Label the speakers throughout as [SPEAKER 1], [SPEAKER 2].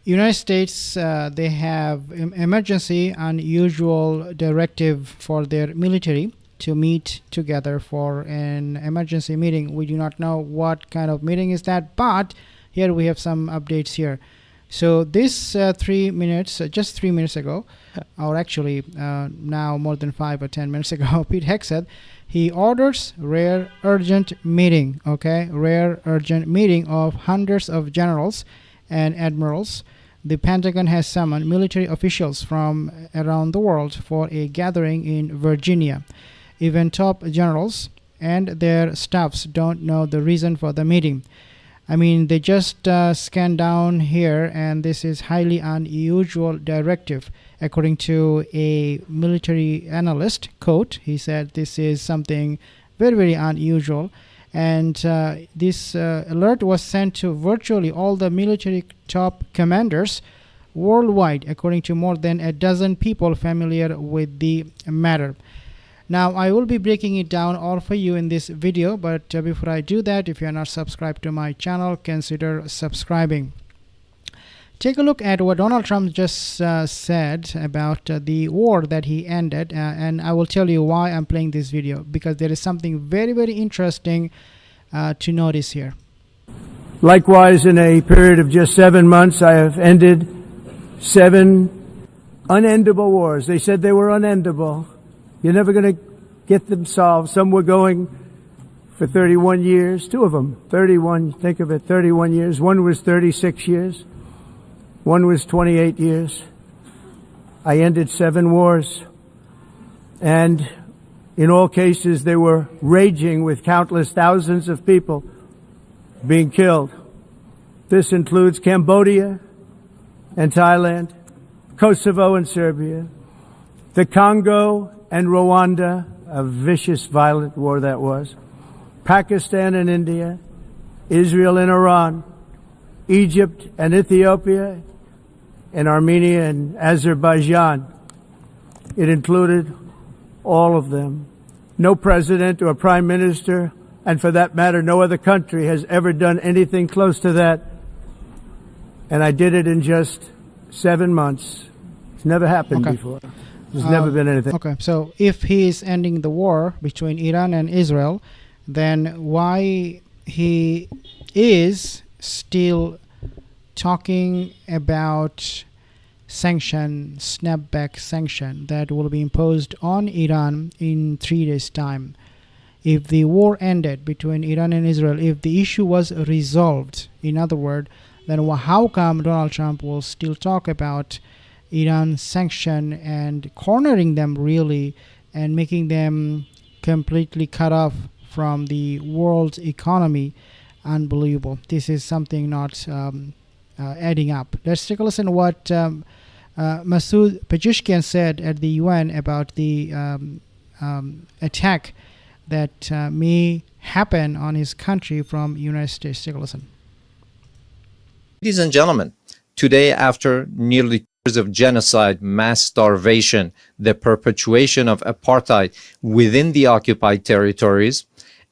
[SPEAKER 1] United States, they have emergency unusual directive for their military to meet together for an emergency meeting. We do not know what kind of meeting is that, but here we have some updates here. So this 3 minutes, just 3 minutes ago, or actually now more than 5 or 10 minutes ago, Pete Heck said he orders rare urgent meeting, rare urgent meeting of hundreds of generals and admirals. The Pentagon has summoned military officials from around the world for a gathering in Virginia. Even top generals and their staffs don't know the reason for the meeting. I mean, they just scanned down here, and this is highly unusual directive. According to a military analyst, quote, he said this is something very, very unusual. And this alert was sent to virtually all the military top commanders worldwide, according to more than a dozen people familiar with the matter. Now, I will be breaking it down all for you in this video, but before I do that, if you are not subscribed to my channel, consider subscribing. Take a look at what Donald Trump just said about the war that he ended, and I will tell you why I'm playing this video, because there is something very, very interesting to notice here.
[SPEAKER 2] Likewise, in a period of just 7 months, I have ended 7 unendable wars. They said they were unendable. You're never going to get them solved. Some were going for 31 years, 2 of them, 31, think of it, 31 years. One was 36 years. One was 28 years. I ended 7 wars. And in all cases, they were raging with countless thousands of people being killed. This includes Cambodia and Thailand, Kosovo and Serbia, the Congo and Rwanda, a vicious, violent war that was, Pakistan and India, Israel and Iran, Egypt and Ethiopia, and Armenia and Azerbaijan. It included all of them. No president or prime minister, and for that matter, no other country has ever done anything close to that. And I did it in just 7 months. It's never happened before. There's never been anything.
[SPEAKER 1] Okay, so if he is ending the war between Iran and Israel, then why he is still talking about snapback sanction that will be imposed on Iran in 3 days' time? If the war ended between Iran and Israel, if the issue was resolved, in other words, then how come Donald Trump will still talk about Iran sanction and cornering them really and making them completely cut off from the world's economy? Unbelievable. This is something not adding up. Let's take a listen to what Masoud Pezeshkian said at the UN about the attack that may happen on his country from United States. Take a listen.
[SPEAKER 3] Ladies and gentlemen, today, after nearly 2 years of genocide, mass starvation, the perpetuation of apartheid within the occupied territories,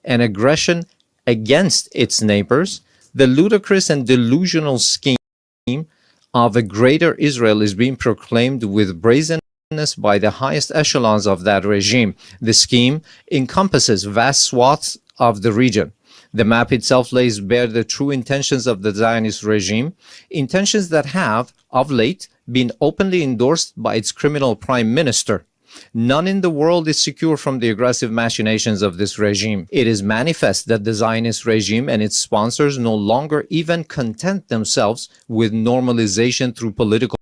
[SPEAKER 3] and aggression against its neighbors, the ludicrous and delusional scheme of a greater Israel is being proclaimed with brazenness by the highest echelons of that regime. The scheme encompasses vast swaths of the region. The map itself lays bare the true intentions of the Zionist regime, intentions that have, of late, been openly endorsed by its criminal prime minister. None in the world is secure from the aggressive machinations of this regime. It is manifest that the Zionist regime and its sponsors no longer even content themselves with normalization through political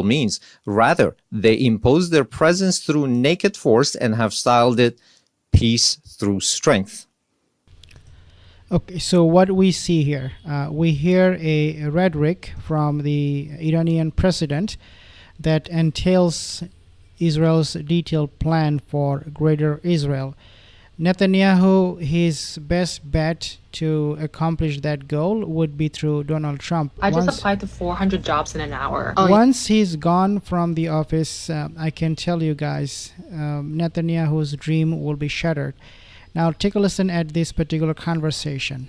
[SPEAKER 3] means. Rather, they impose their presence through naked force and have styled it peace through strength.
[SPEAKER 1] Okay, so what we see here, we hear a rhetoric from the Iranian president that entails Israel's detailed plan for Greater Israel. Netanyahu, his best bet to accomplish that goal would be through Donald Trump.
[SPEAKER 4] I just applied to 400 jobs in an hour.
[SPEAKER 1] Once he's gone from the office, I can tell you guys, Netanyahu's dream will be shattered. Now take a listen at this particular conversation.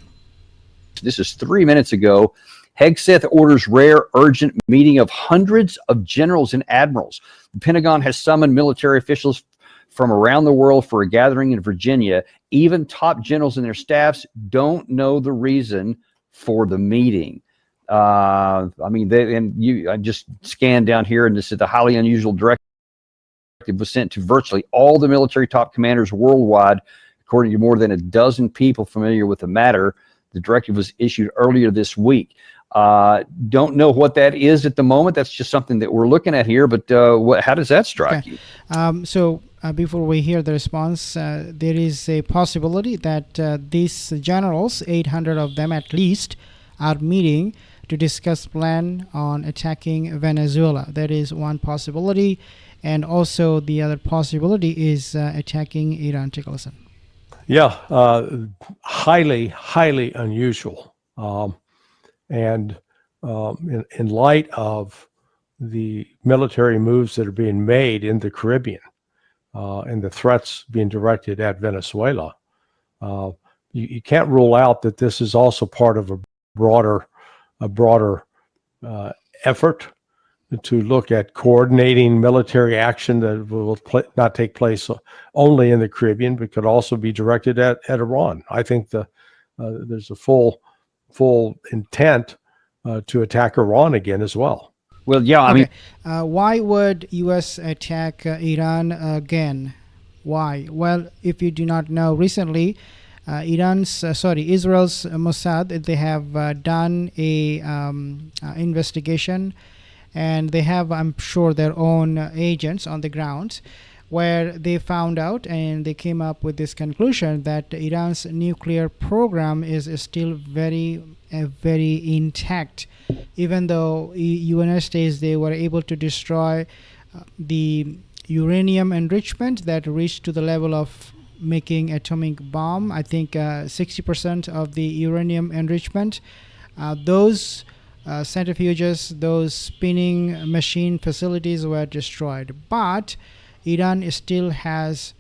[SPEAKER 5] This is 3 minutes ago. Hegseth orders rare, urgent meeting of hundreds of generals and admirals. The Pentagon has summoned military officials from around the world for a gathering in Virginia. Even top generals and their staffs don't know the reason for the meeting. I just scanned down here, and this is the highly unusual directive was sent to virtually all the military top commanders worldwide, according to more than a dozen people familiar with the matter. The directive was issued earlier this week. Don't know what that is at the moment. That's just something that we're looking at here. But how does that strike you?
[SPEAKER 1] So before we hear the response, there is a possibility that these generals, 800 of them at least, are meeting to discuss plan on attacking Venezuela. That is one possibility. And also the other possibility is attacking Iran. Take a listen.
[SPEAKER 6] Yeah, highly, highly unusual. And in light of the military moves that are being made in the Caribbean and the threats being directed at Venezuela, you can't rule out that this is also part of a broader effort to look at coordinating military action that will not take place only in the Caribbean, but could also be directed at Iran. I think there's a full intent to attack Iran again as well.
[SPEAKER 5] Well, yeah, I mean,
[SPEAKER 1] why would U.S. attack Iran again? Why? Well, if you do not know, recently Israel's Mossad, they have done a investigation, and they have, I'm sure, their own agents on the ground, where they found out and they came up with this conclusion that Iran's nuclear program is still very intact, even though United States, they were able to destroy the uranium enrichment that reached to the level of making atomic bomb. I think 60% of the uranium enrichment, those centrifuges, those spinning machine facilities were destroyed. But Iran still has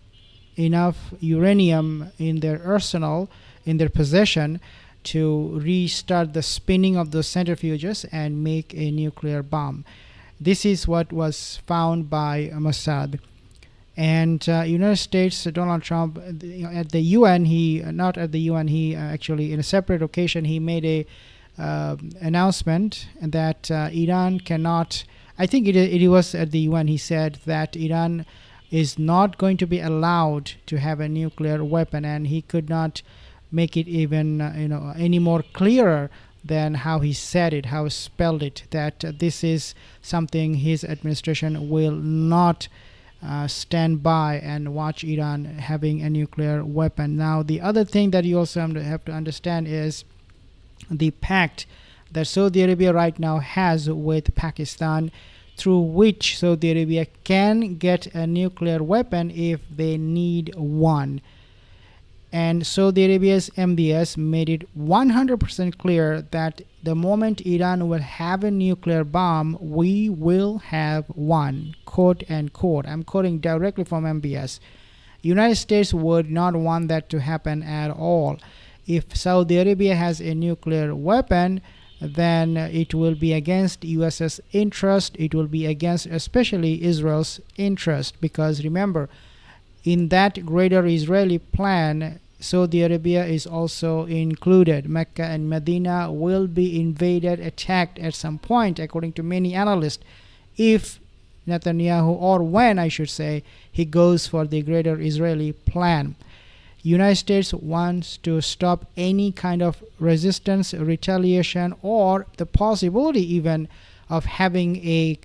[SPEAKER 1] enough uranium in their arsenal, in their possession, to restart the spinning of those centrifuges and make a nuclear bomb. This is what was found by Mossad. And United States, Donald Trump, at the UN, he actually, in a separate occasion, he made a announcement that Iran cannot, I think it was at the UN, he said that Iran is not going to be allowed to have a nuclear weapon, and he could not make it even any more clearer than how he said it, how he spelled it, that this is something his administration will not stand by and watch Iran having a nuclear weapon. Now, the other thing that you also have to understand is the pact that Saudi Arabia right now has with Pakistan, through which Saudi Arabia can get a nuclear weapon if they need one. And Saudi Arabia's MBS made it 100% clear that the moment Iran will have a nuclear bomb, we will have one, quote unquote. I'm quoting directly from MBS. United States would not want that to happen at all. If Saudi Arabia has a nuclear weapon, then it will be against US's interest. It will be against especially Israel's interest, because remember, in that greater Israeli plan, Saudi Arabia is also included. Mecca and Medina will be invaded, attacked at some point, according to many analysts, if Netanyahu, or when I should say, he goes for the greater Israeli plan. United States wants to stop any kind of resistance, retaliation, or the possibility even of having a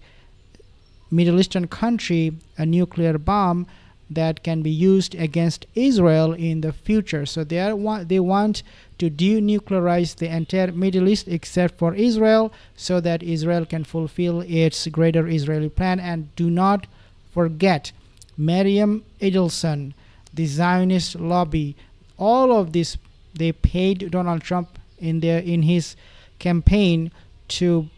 [SPEAKER 1] Middle Eastern country a nuclear bomb that can be used against Israel in the future. So they want to denuclearize the entire Middle East except for Israel, so that Israel can fulfill its greater Israeli plan. And do not forget, Miriam Edelson, the Zionist lobby, all of this, they paid Donald Trump in his campaign to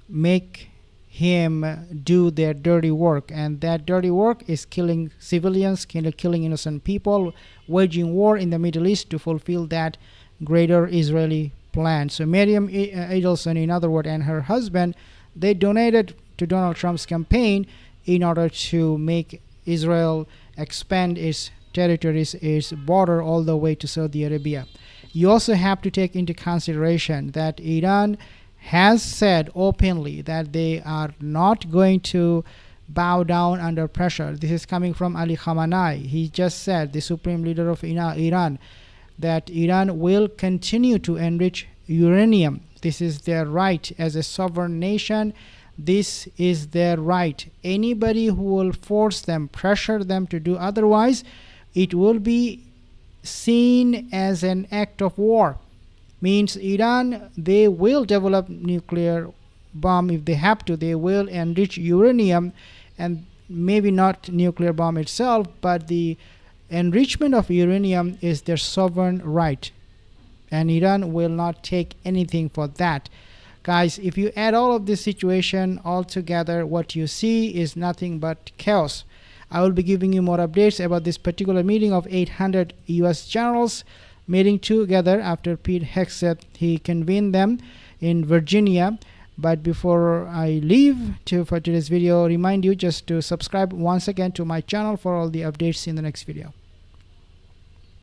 [SPEAKER 1] make him do their dirty work, and that dirty work is killing civilians, killing innocent people, waging war in the Middle East to fulfill that greater Israeli plan. So Miriam Adelson, in other words, and her husband, they donated to Donald Trump's campaign in order to make Israel expand its territories, its border all the way to Saudi Arabia. You also have to take into consideration that Iran has said openly that they are not going to bow down under pressure. This is coming from Ali Khamenei. He just said, the supreme leader of Iran, that Iran will continue to enrich uranium. This is their right as a sovereign nation. This is their right. Anybody who will force them, pressure them to do otherwise, it will be seen as an act of war. Means Iran, they will develop nuclear bomb if they have to. They will enrich uranium, and maybe not nuclear bomb itself, but the enrichment of uranium is their sovereign right, and Iran will not take anything for that. Guys, if you add all of this situation all together, what you see is nothing but chaos. I will be giving you more updates about this particular meeting of 800 US generals meeting together after Pete Hegseth, he convened them in Virginia. But before I leave for today's video, remind you just to subscribe once again to my channel for all the updates in the next video.